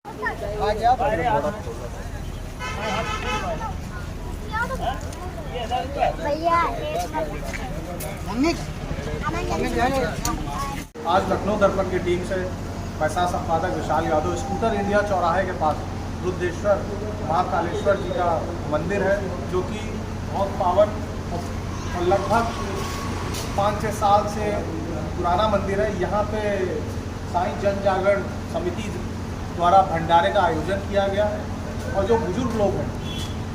आज लखनऊ दर्पण की टीम से पैसा संपादक विशाल यादव स्कूटर इंडिया चौराहे के पास रुद्रेश्वर महाकालेश्वर जी का मंदिर है, जो कि बहुत पावन और लगभग 5-6 साल से पुराना मंदिर है। यहाँ पे साईं जन जागरण समिति द्वारा भंडारे का आयोजन किया गया है और जो बुजुर्ग लोग हैं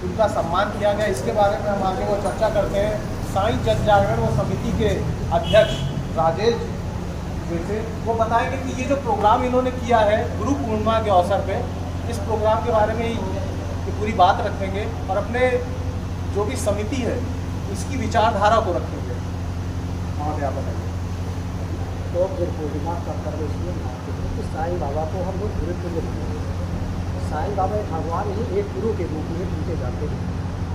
उनका सम्मान किया गया। इसके बारे में हम आगे वो चर्चा करते हैं। साईं जन जागरण वो समिति के अध्यक्ष राजेश जैसे वो बताएंगे कि ये जो प्रोग्राम इन्होंने किया है गुरु पूर्णिमा के अवसर पे, इस प्रोग्राम के बारे में ये पूरी बात रखेंगे और अपने जो भी समिति है इसकी विचारधारा को रखेंगे। और क्या बताइए। तो गुरु पूर्णिमा का पर्व इसलिए मनाते हैं कि साईं बाबा को हम लोग गुरु के लिए मानते हैं। साईं बाबा भगवान ही एक गुरु के रूप में पूजे जाते हैं।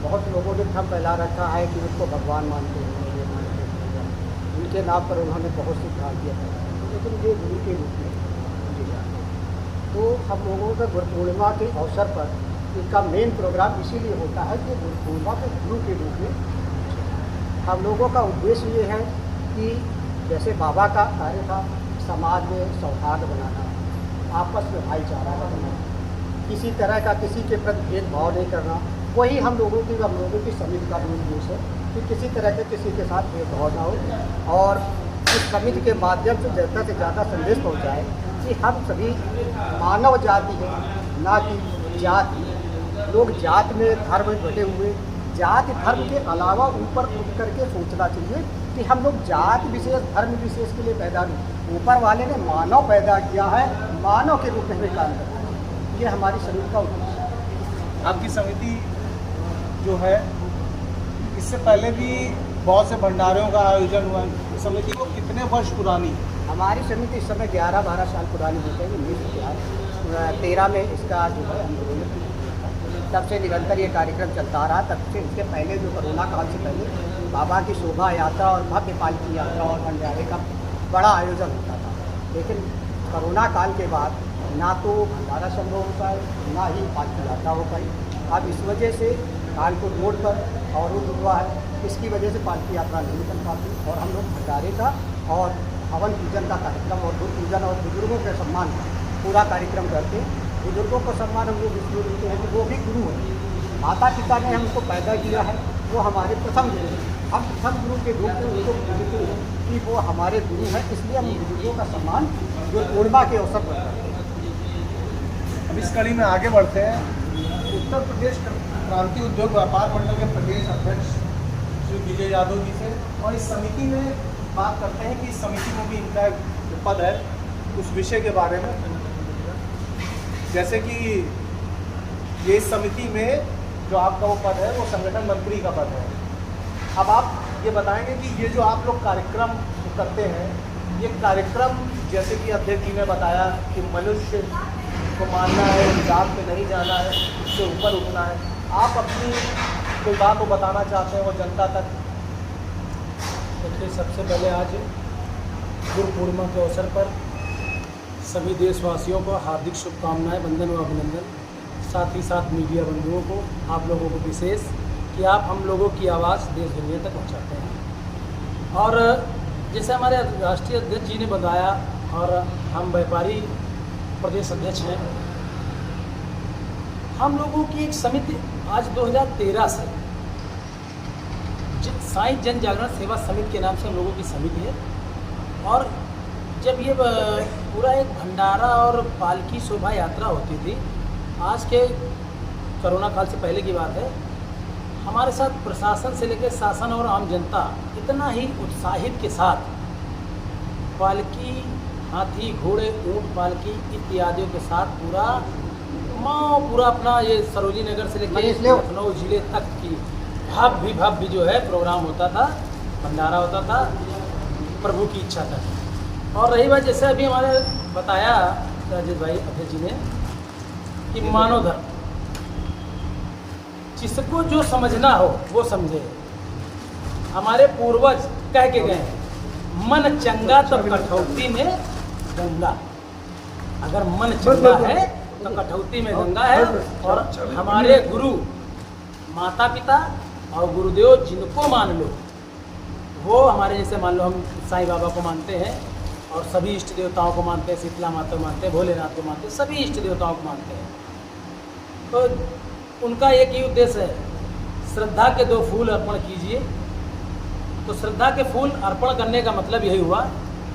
बहुत लोगों ने भ्रम फैला रखा है कि उनको भगवान मानते हैं, ये मानते हैं, उनके नाम पर उन्होंने बहुत सी भ्रांतियाँ फैलाई, लेकिन ये गुरु के रूप में पूजे जाते हैं। तो हम लोगों का गुरु पूर्णिमा के अवसर पर इसका मेन प्रोग्राम इसीलिए होता है कि गुरु पूर्णिमा को गुरु के रूप में हम लोगों का उद्देश्य ये है कि जैसे बाबा का कार्य था समाज में सौहार्द बनाना, आपस में भाईचारा बनाना, किसी तरह का किसी के प्रति भेदभाव नहीं करना, वही हम लोगों की समिति का भी उद्देश्य है कि किसी तरह के किसी के साथ भेदभाव ना हो और इस समिति के माध्यम से ज़्यादा से ज़्यादा संदेश पहुँचाए कि हम सभी मानव जाति हैं, ना कि जाति। लोग जात में धर्म में बटे हुए, जाति धर्म के अलावा ऊपर उठ करके सोचना चाहिए कि हम लोग जात विशेष धर्म विशेष के लिए पैदा नहीं, ऊपर वाले ने मानव पैदा किया है, मानव के रूप में हमें काम करना है। ये हमारी समिति का उद्देश्य है। आपकी समिति जो है इससे पहले भी बहुत से भंडारों का आयोजन हुआ है। समिति को कितने वर्ष पुरानी है? हमारी समिति इस समय 11-12 साल पुरानी हो गई। 2013 में इसका जो है हम लोगों ने तब से निरंतर ये कार्यक्रम चलता आ रहा। तब से इसके पहले जो कोरोना काल से पहले बाबा की शोभा यात्रा और भव्य पालकी यात्रा और भंडारे का बड़ा आयोजन होता था, लेकिन कोरोना काल के बाद ना तो भंडारा संभव हो पाए, ना ही पालकी यात्रा हो पाई। अब इस वजह से कानपुर रोड पर अवरुद्ध हुआ है, इसकी वजह से पालकी यात्रा नहीं निकल पाती और हम लोग भंडारे का और हवन पूजन का कार्यक्रम और गुरु पूजन और बुजुर्गों के सम्मान पूरा कार्यक्रम करते हैं। बुजुर्गों को सम्मान हम लोग इसलिए देते हैं कि वो भी गुरु हैं। माता पिता ने हमको पैदा किया है, वो हमारे प्रथम गुरु हैं। हम प्रथम गुरु के रूप में उनको पूजते हैं कि वो हमारे गुरु हैं, इसलिए हम बुजुर्गों का सम्मान गुरु पूर्णिमा के अवसर पर करते हैं। अब इस कड़ी में आगे बढ़ते हैं। उत्तर प्रदेश क्रांति उद्योग व्यापार मंडल के प्रदेश अध्यक्ष श्री विजय यादव जी से, और इस समिति में बात करते हैं कि इस समिति में भी इनका एक पद है, उस विषय के बारे में। जैसे कि ये इस समिति में जो आपका वो पद है वो संगठन मंत्री का पद है। अब आप ये बताएंगे कि ये जो आप लोग कार्यक्रम करते हैं, ये कार्यक्रम जैसे कि अध्यक्ष जी ने बताया कि मनुष्य को मानना है, जात पे नहीं जाना है, उससे ऊपर उठना है। आप अपनी कोई बात को बताना चाहते हैं वो जनता तक? देखिए, सबसे पहले आज गुरु पूर्णिमा के अवसर पर सभी देशवासियों को हार्दिक शुभकामनाएं, वंदन व अभिनंदन। साथ ही साथ मीडिया बंधुओं को, आप लोगों को विशेष कि आप हम लोगों की आवाज़ देश दुनिया तक पहुंचाते हैं। और जैसे हमारे राष्ट्रीय अध्यक्ष जी ने बताया और हम व्यापारी प्रदेश अध्यक्ष हैं, हम लोगों की एक समिति आज 2013 से साईं जन जागरण सेवा समिति के नाम से हम लोगों की समिति है। और जब ये पूरा एक भंडारा और पालकी शोभा यात्रा होती थी, आज के कोरोना काल से पहले की बात है, हमारे साथ प्रशासन से लेकर शासन और आम जनता इतना ही उत्साहित के साथ पालकी, हाथी, घोड़े, ऊंट पालकी इत्यादियों के साथ पूरा अपना ये सरोजी नगर से लेकर लखनऊ जिले तक की भव्य जो है प्रोग्राम होता था, भंडारा होता था, प्रभु की इच्छा तक। और रही बात जैसे अभी हमारे बताया राजेश भाई अध्यक्ष जी ने कि मानव धर्म, जिसको जो समझना हो वो समझे। हमारे पूर्वज कह के गए, मन चंगा तो कठौती में गंगा। अगर मन चंगा है तो कठौती में गंगा है। और हमारे गुरु माता पिता और गुरुदेव जिनको मान लो, वो हमारे जैसे मान लो हम साईं बाबा को मानते हैं और सभी इष्ट देवताओं को मानते हैं, शीतला माता को मानते हैं, भोलेनाथ को मानते हैं, सभी इष्ट देवताओं को मानते हैं। तो उनका एक ही उद्देश्य है, श्रद्धा के 2 फूल अर्पण कीजिए। तो श्रद्धा के फूल अर्पण करने का मतलब यही हुआ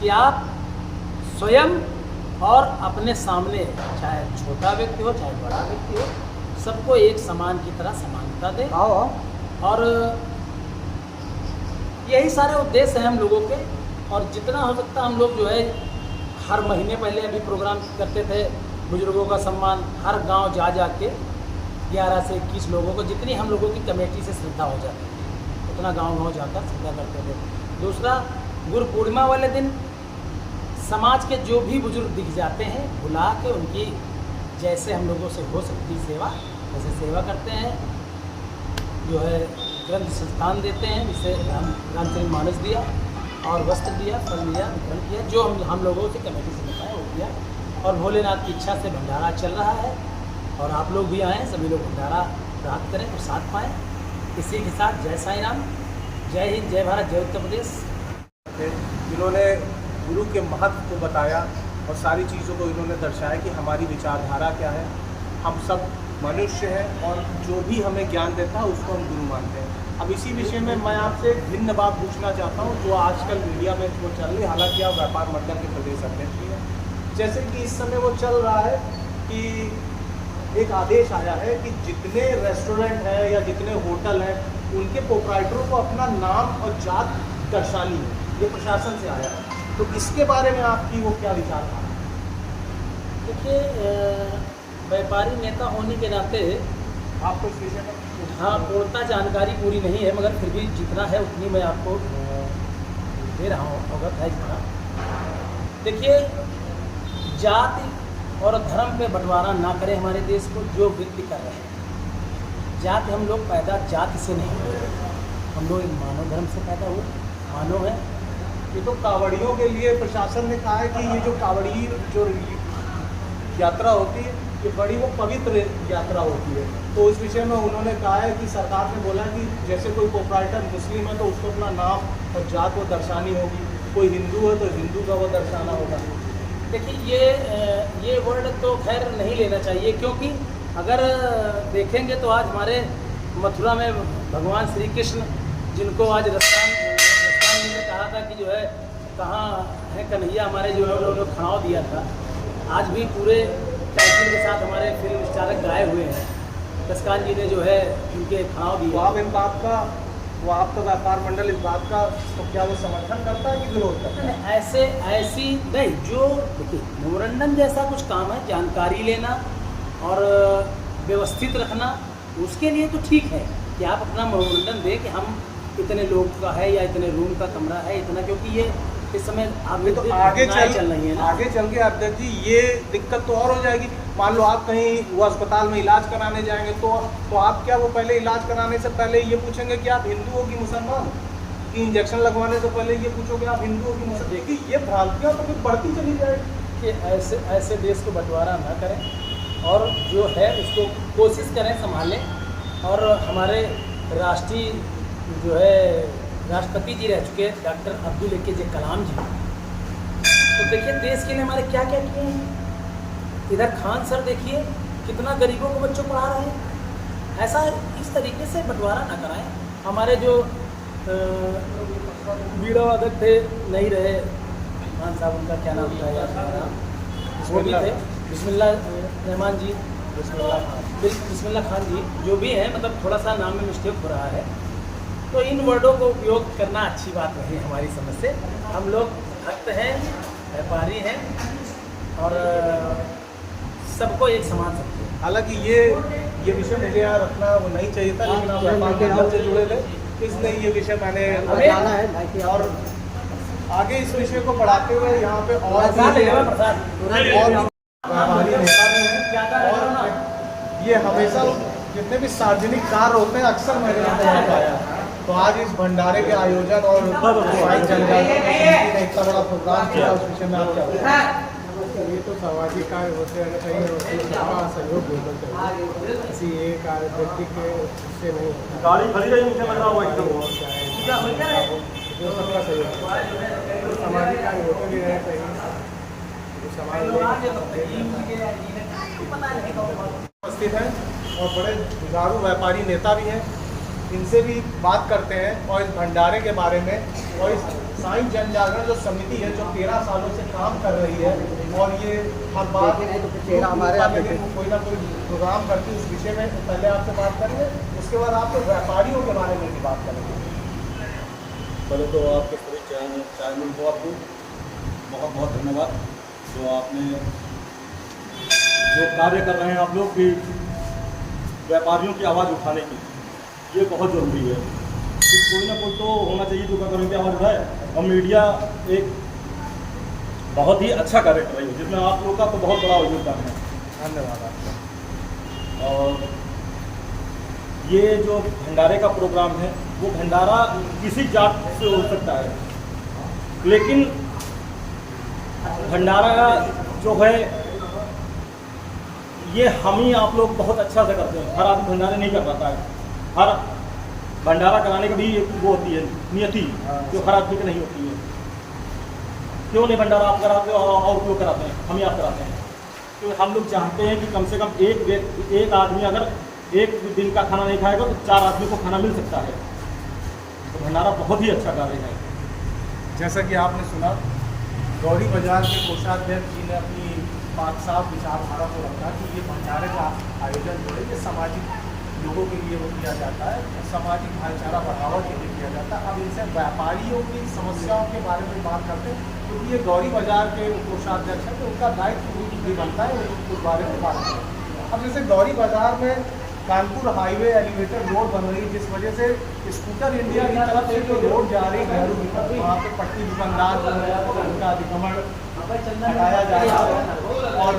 कि आप स्वयं और अपने सामने, चाहे छोटा व्यक्ति हो चाहे बड़ा व्यक्ति हो, सबको एक समान की तरह समानता दें। और यही सारे उद्देश्य हैं हम लोगों के। और जितना हो सकता हम लोग जो है हर महीने, पहले अभी प्रोग्राम करते थे बुजुर्गों का सम्मान, हर गांव जा जा के 11 से 21 लोगों को, जितनी हम लोगों की कमेटी से श्रद्धा हो जाती थी उतना गांव जाकर श्रद्धा करते थे। दूसरा, गुरु पूर्णिमा वाले दिन समाज के जो भी बुजुर्ग दिख जाते हैं, बुला के उनकी जैसे हम लोगों से हो सकती सेवा वैसे सेवा करते हैं। जो है ग्रंथ संस्थान देते हैं, जिसे रामचरित मानस दिया और वस्त्र दिया, फल दिया, वितरण किया, जो हम लोगों से कमेटी से मिलता है वो किया। और भोलेनाथ की इच्छा से भंडारा चल रहा है और आप लोग भी आएँ, सभी लोग भंडारा प्राप्त करें, प्रसाद पाएँ। इसी के साथ जय साईं राम, जय हिंद, जय भारत, जय उत्तर प्रदेश। इन्होंने गुरु के महत्व को बताया और सारी चीज़ों को इन्होंने दर्शाया कि हमारी विचारधारा क्या है। हम सब मनुष्य हैं और जो भी हमें ज्ञान देता है उसको हम गुरु मानते हैं। अब इसी विषय में मैं आपसे एक भिन्न बात पूछना चाहता हूँ जो आजकल मीडिया में वो चल रही है। हालांकि आप व्यापार मंडल के प्रदेश अध्यक्ष भी हैं। जैसे कि इस समय वो चल रहा है कि एक आदेश आया है कि जितने रेस्टोरेंट हैं या जितने होटल हैं उनके प्रोप्राइटरों को अपना नाम और जात दर्शानी है, ये प्रशासन से आया है। तो इसके बारे में आपकी वो क्या विचार था? देखिए, व्यापारी नेता होने के नाते आपको इस विषय में हाँ पूर्णतः जानकारी पूरी नहीं है, मगर फिर भी जितना है उतनी मैं आपको दे रहा हूँ, अवगत है जितना। देखिए, जाति और धर्म पे बंटवारा ना करें हमारे देश को, जो व्यक्ति कर रहे हैं। जाति हम लोग पैदा जाति से नहीं हुए, हम लोग एक मानव धर्म से पैदा हुए, मानव है। ये तो कावड़ियों के लिए प्रशासन ने कहा है कि ये जो कावड़ी जो यात्रा होती है ये बड़ी वो पवित्र यात्रा होती है। तो इस विषय में उन्होंने कहा है कि सरकार ने बोला कि जैसे कोई प्रोप्राइटर मुस्लिम है तो उसको अपना नाम और जात वो दर्शानी होगी, कोई हिंदू है तो हिंदू का वो दर्शाना होगा। देखिए, ये वर्ड तो खैर नहीं लेना चाहिए, क्योंकि अगर देखेंगे तो आज हमारे मथुरा में भगवान श्री कृष्ण, जिनको आज रस्तान जी ने कहा था कि जो है कहाँ है कन्हैया, हमारे जो है उन्होंने खड़ाव दिया था, आज भी पूरे टाइटल के साथ हमारे फिल्म स्टारक गाए हुए हैं। रस्तान जी ने जो है उनके खड़ाव दिया। वो आप इन बात का, वो आपका व्यापार मंडल इस बात का तो क्या वो समर्थन करता है कि विरोध करता है? ऐसी नहीं, जो देखिए मेमोरेंडम जैसा कुछ काम है, जानकारी लेना और व्यवस्थित रखना, उसके लिए तो ठीक है कि आप अपना मेमोरेंडम दें कि हम इतने लोग का है या इतने रूम का कमरा है इतना, क्योंकि ये इस समय आप तो आगे चल रही है ना। आगे चल के अध्यक्ष जी ये दिक्कत तो और हो जाएगी। मान लो आप कहीं वो अस्पताल में इलाज कराने जाएंगे तो आप क्या वो पहले इलाज कराने से पहले ये पूछेंगे कि आप हिंदू हो कि मुसलमान, कि इंजेक्शन लगवाने से पहले ये पूछोगे आप हिंदू हो कि मुसलमान? देखिए ये भ्रांतियाँ तो फिर बढ़ती चली जाएगी। कि ऐसे देश को बंटवारा ना करें और जो है उसको कोशिश करें संभालें। और हमारे राष्ट्रीय जो है राष्ट्रपति जी रह चुके डॉक्टर अब्दुल कलाम जी, तो देखिए देश के लिए हमारे क्या क्या किए हैं। इधर खान सर देखिए कितना गरीबों को बच्चों पढ़ा रहे हैं। ऐसा इस तरीके से बंटवारा ना कराएं। हमारे जो वीरावादक थे, नहीं रहे खान साहब, उनका क्या नाम था यार, वो भी थे बिस्मिल्लाह रहमान जी, बिस्मिल्लाह खान जी, जो भी है, मतलब थोड़ा सा नाम में मिस्टेक हो रहा है। तो इन वर्डों को उपयोग करना अच्छी बात नहीं हमारी समझ से। हम लोग भक्त हैं, व्यापारी हैं और सबको एक समान सकते हैं। हालांकि ये विषय मुझे यहाँ रखना वो नहीं चाहिए था, लेकिन आप व्यापार मंडल से जुड़े थे इसलिए ये विषय मैंने है। और आगे इस विषय को बढ़ाते हुए यहाँ पे और ये हमेशा जितने भी सार्वजनिक कार्य होते हैं अक्सर मैंने यहाँ पाया। तो आज इस भंडारे के आयोजन और इतना बड़ा प्रोग्राम किया, उस विषय में आप क्या ये तो सामाजिक कार्य होते रहना चाहिए और सबका सहयोग होना चाहिए। किसी एक व्यक्ति के उससे नहीं होता। गाड़ी खड़ी रही मुझे लग रहा हुआ एकदम जो सबका सहयोग होता है। तो सामाजिक कार्य होते भी रहना चाहिए। जो समाज उपस्थित हैं और बड़े जुझारू व्यापारी नेता भी हैं, इनसे भी बात करते हैं और इस भंडारे के बारे में और इस साईं जन जागरण जो समिति है जो 13 सालों से काम कर रही है और ये हर बार कोई ना कोई प्रोग्राम करती है, उस विषय में पहले आपसे बात करेंगे, उसके बाद आपके व्यापारियों के बारे में भी बात करेंगे। पहले तो आपके सभी चैनल को आपको बहुत बहुत धन्यवाद जो आपने जो कार्य कर रहे हैं आप लोग भी व्यापारियों की आवाज़ उठाने की, ये बहुत ज़रूरी है कि कोई ना कोई तो होना चाहिए जो व्यापारियों की आवाज़ उठाए। और मीडिया एक बहुत ही अच्छा कार्य कर रही है जिसमें आप लोग का तो बहुत बड़ा योगदान है। धन्यवाद आपका। और ये जो भंडारे का प्रोग्राम है वो भंडारा किसी जात से हो सकता है, लेकिन भंडारा जो है ये हम ही आप लोग बहुत अच्छा से करते हैं। हर आदमी भंडारे नहीं कर पाता है। हर भंडारा कराने का भी एक वो होती है नियति जो हर आदमी की नहीं होती है। क्यों नहीं भंडारा आप कराते हो और क्यों कराते हैं? हम ही आप कराते हैं क्योंकि हम लोग चाहते हैं कि कम से कम एक आदमी अगर एक दिन का खाना नहीं खाएगा तो 4 आदमी को खाना मिल सकता है। तो भंडारा बहुत ही अच्छा कार्य है। जैसा कि आपने सुना, गौरी बाजार के कोषाध्यक्ष जी ने अपनी बात साफ विचारधारा को रखा कि ये भंडारे का आयोजन जो है ये सामाजिक लोगों के लिए वो किया जाता है, सामाजिक भाईचारा बढ़ावा के लिए किया जाता है। अब इनसे व्यापारियों की समस्याओं के बारे में बात करते हैं क्योंकि ये गौरी बाजार के कोषाध्यक्ष हैं तो उनका दायित्व भी बनता है उस बारे में बात करें। अब जैसे गौरी बाजार में कानपुर हाईवे एलिवेटर रोड बन रही है जिस वजह से स्कूटर इंडिया की तरफ से जो रोड जा रही है नेहरू की तरफ, वहाँ पे पट्टी दुकानदार उनका अतिक्रमण हटाया जा रहा है और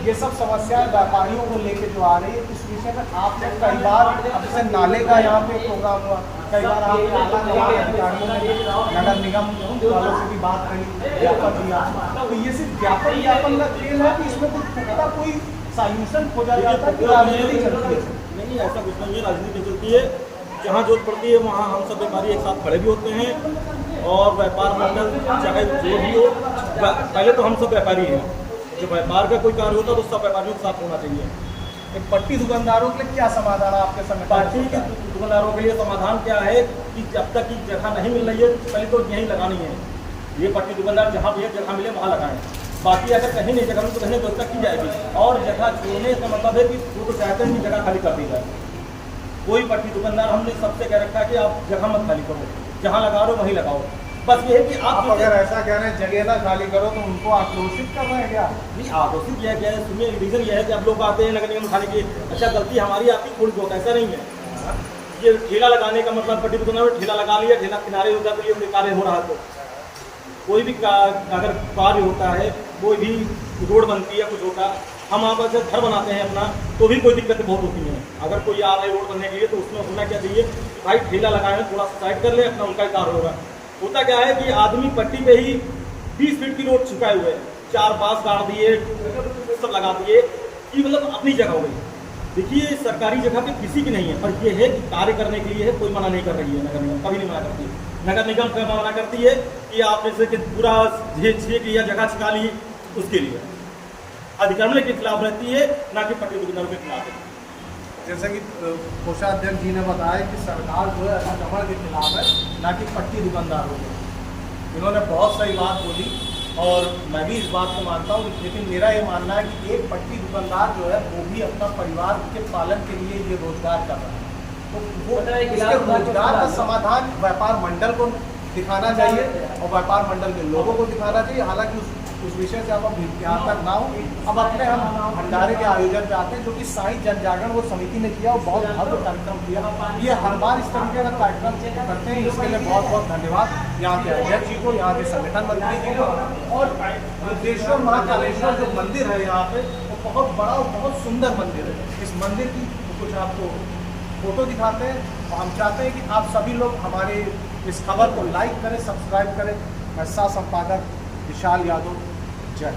ये सब समस्याएं व्यापारियों को लेके जो आ रही है, इस विषय में आपने कई बार, अब जैसे नाले का यहाँ पे प्रोग्राम हुआ, कई बार आपने आला अधिकारियों ने नगर निगम वालों से भी बात करी, ज्ञापन दिया। तो ये सिर्फ ज्ञापन का खेल है कि इसमें कुछ पुख्ता कोई सॉल्यूशन खोजा जाता है कि राजनीति चलती है? नहीं, ऐसा कुछ नहीं है। राजनीति चलती है, जहाँ जरूरत पड़ती है वहाँ हम सब व्यापारी एक साथ खड़े भी होते हैं और व्यापार मंडल चाहे जो भी हो, पहले तो हम सब व्यापारी हैं। जो व्यापार का कोई कार्य होता है तो सब व्यापारियों के साथ होना चाहिए। एक पट्टी दुकानदारों के लिए क्या समाधान है आपके संगठन? पार्टी के दुकानदारों के लिए समाधान क्या है कि जब तक की जगह नहीं मिल रही है पहले तो यहीं लगानी है। ये पट्टी दुकानदार जहाँ भी जगह मिले वहाँ लगाएं। बाकी अगर कहीं नहीं जगह मिले तो कहीं व्यवस्था की जाएगी। और जगह छोड़ने का मतलब है कि वो तो चाहते हैं कि जगह खाली कर दी जाए। कोई पट्टी दुकानदार हमने सबसे कह रखा है कि आप जगह मत खाली करो, जहाँ लगा रहे हो वहीं लगाओ। बस ये है कि आप अगर ऐसा कह रहे हैं जगह ना खाली करो तो उनको आक्रोशित कर रहे हैं क्या? नहीं, आक्रोशित किया गया है। सुनिए, रीज़न ये है कि आप लोग आते हैं नगर निगम खाने की, अच्छा गलती हमारी आपकी थोड़ी बहुत, ऐसा नहीं है। ये ठेला लगाने का मतलब पट्टी दुकान में ठेला लगा लिया, ठेला किनारे होता तो ये कार्य हो रहा है। तो कोई भी अगर कार्य होता है, कोई भी रोड बनती है, कुछ होता है, हम आप जब घर बनाते हैं अपना तो भी कोई दिक्कतें बहुत होती हैं। अगर कोई आ रहा है रोड बनने के लिए तो उसमें होना क्या चाहिए, भाई ठेला लगाए थोड़ा सा साइड कर ले, अपना उनका कार्य होगा। होता क्या है कि आदमी पट्टी पे ही 20 फीट की रोड छुपाए हुए हैं, 4 बांस गाड़ दिए, सब लगा दिए कि मतलब अपनी जगह हो गई। देखिए, सरकारी जगह पे किसी की नहीं है, पर यह है कि कार्य करने के लिए है, कोई मना नहीं कर रही है। नगर निगम कभी नहीं मना करती है। नगर निगम कभी मना करती है कि आपने से पूरा छेक लिया, जगह छिका ली, उसके लिए अधिक्रमण के खिलाफ रहती है, ना कि पट्टी दुकानदारों के खिलाफ है। जैसे कि कोषाध्यक्ष जी ने बताया कि सरकार जो है अतिक्रमण के खिलाफ है, ना कि पट्टी दुकानदारों के। इन्होंने बहुत सही बात बोली और मैं भी इस बात को मानता हूँ, लेकिन मेरा ये मानना है कि एक पट्टी दुकानदार जो है वो भी अपना परिवार के पालन के लिए ये रोजगार कर रहा है, तो वो इसके रोजगार का समाधान व्यापार मंडल को दिखाना चाहिए और व्यापार मंडल के लोगों को दिखाना चाहिए। हालांकि उस विषय से अब यहाँ तक ना हो। अब अपने हम भंडारे के आयोजन पे आते हैं जो कि साईं जन जागरण वो समिति ने किया और बहुत भव्य कार्यक्रम किया। ये हर बार इस तरीके का कार्यक्रम करते हैं, इसके लिए बहुत बहुत धन्यवाद यहाँ के अध्यक्ष जी को, यहाँ के संगठन मंत्री जी को। और रुद्रेश्वर महाकालेश्वर जो मंदिर है यहाँ पे, वो बहुत बड़ा और बहुत सुंदर मंदिर है। इस मंदिर की कुछ आपको फोटो दिखाते हैं और हम चाहते हैं कि आप सभी लोग हमारे इस खबर को लाइक करें, सब्सक्राइब करें। मैं सह संपादक विशाल यादव, जय।